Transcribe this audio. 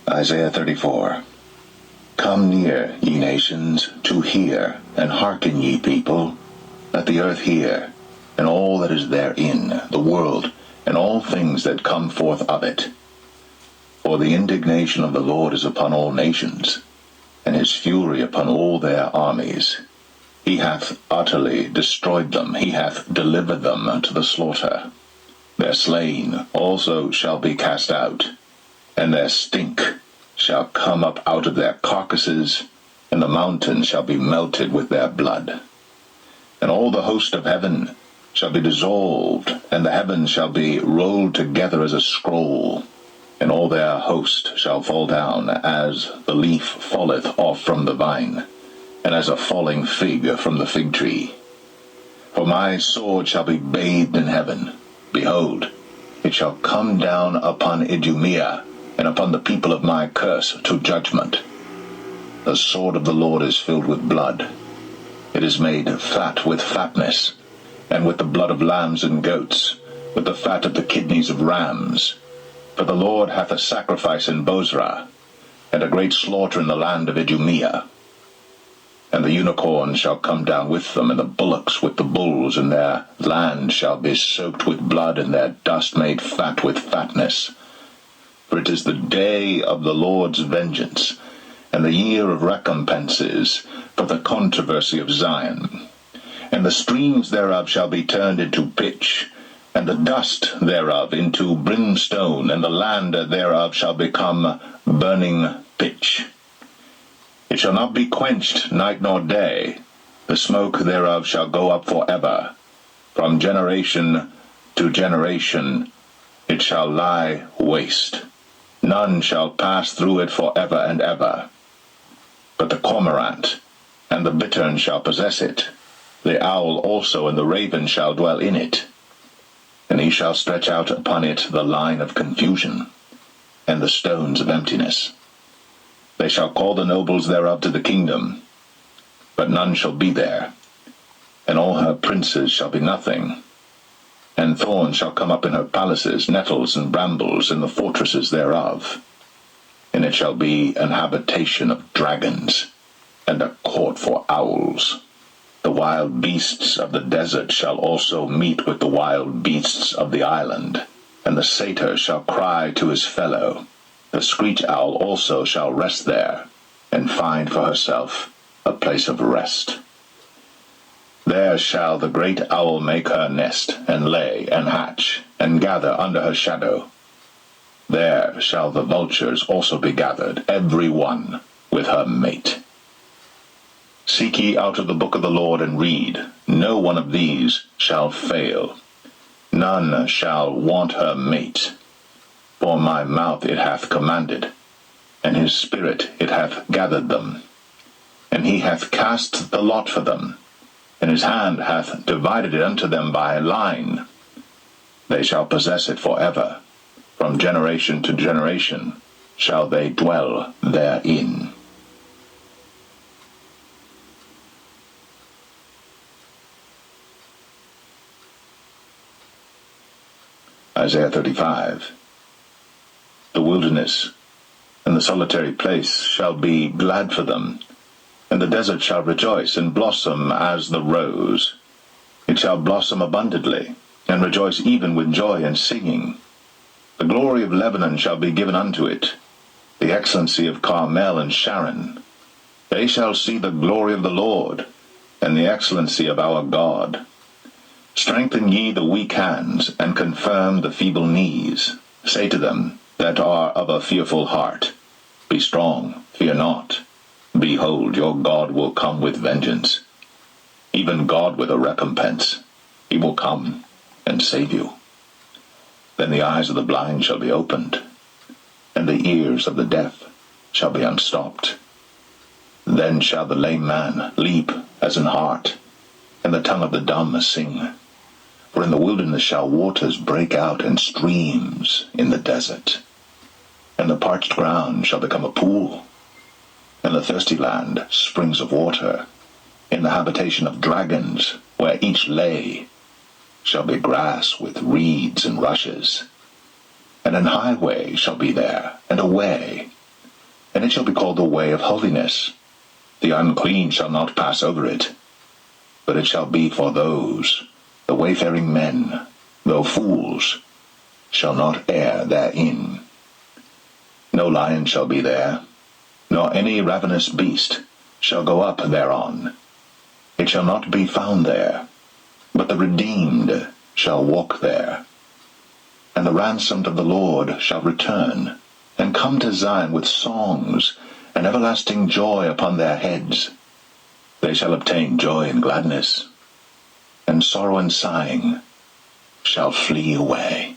Isaiah 34. Come near, ye nations, to hear, and hearken, ye people. Let the earth hear, and all that is therein, the world, and all things that come forth of it. For the indignation of the Lord is upon all nations, and his fury upon all their armies. He hath utterly destroyed them, he hath delivered them to the slaughter. Their slain also shall be cast out, and their stink shall come up out of their carcasses, and the mountains shall be melted with their blood. And all the host of heaven shall be dissolved, and the heavens shall be rolled together as a scroll, and all their host shall fall down, as the leaf falleth off from the vine, and as a falling fig from the fig tree. For my sword shall be bathed in heaven. Behold, it shall come down upon Idumea, and upon the people of my curse to judgment. The sword of the Lord is filled with blood. It is made fat with fatness, and with the blood of lambs and goats, with the fat of the kidneys of rams. For the Lord hath a sacrifice in Bozrah, and a great slaughter in the land of Idumea. And the unicorns shall come down with them, and the bullocks with the bulls, and their land shall be soaked with blood, and their dust made fat with fatness. For it is the day of the Lord's vengeance, and the year of recompenses, for the controversy of Zion. And the streams thereof shall be turned into pitch, and the dust thereof into brimstone, and the land thereof shall become burning pitch. It shall not be quenched night nor day. The smoke thereof shall go up forever. From generation to generation it shall lie waste. None shall pass through it forever and ever. But the cormorant and the bittern shall possess it. The owl also and the raven shall dwell in it. And he shall stretch out upon it the line of confusion, and the stones of emptiness. They shall call the nobles thereof to the kingdom, but none shall be there. And all her princes shall be nothing. And thorns shall come up in her palaces, nettles and brambles in the fortresses thereof. And it shall be an habitation of dragons, and a court for owls. The wild beasts of the desert shall also meet with the wild beasts of the island, and the satyr shall cry to his fellow. The screech owl also shall rest there, and find for herself a place of rest. There shall the great owl make her nest, and lay, and hatch, and gather under her shadow. There shall the vultures also be gathered, every one with her mate. Seek ye out of the book of the Lord, and read. No one of these shall fail. None shall want her mate. For my mouth it hath commanded, and his spirit it hath gathered them. And he hath cast the lot for them, and his hand hath divided it unto them by line. They shall possess it forever. From generation to generation shall they dwell therein. Isaiah 35. The wilderness and the solitary place shall be glad for them, and the desert shall rejoice and blossom as the rose. It shall blossom abundantly, and rejoice even with joy and singing. The glory of Lebanon shall be given unto it, the excellency of Carmel and Sharon. They shall see the glory of the Lord, and the excellency of our God. Strengthen ye the weak hands, and confirm the feeble knees. Say to them that are of a fearful heart, Be strong, fear not. Behold, your God will come with vengeance, even God with a recompense. He will come and save you. Then the eyes of the blind shall be opened, and the ears of the deaf shall be unstopped. Then shall the lame man leap as an hart, and the tongue of the dumb sing. For in the wilderness shall waters break out, and streams in the desert. And the parched ground shall become a pool, and the thirsty land springs of water. In the habitation of dragons, where each lay, shall be grass with reeds and rushes. And an highway shall be there, and a way, and it shall be called the way of holiness. The unclean shall not pass over it, but it shall be for those, the wayfaring men, though fools, shall not err therein. No lion shall be there, nor any ravenous beast shall go up thereon. It shall not be found there, but the redeemed shall walk there. And the ransomed of the Lord shall return, and come to Zion with songs, and everlasting joy upon their heads. They shall obtain joy and gladness, and sorrow and sighing shall flee away.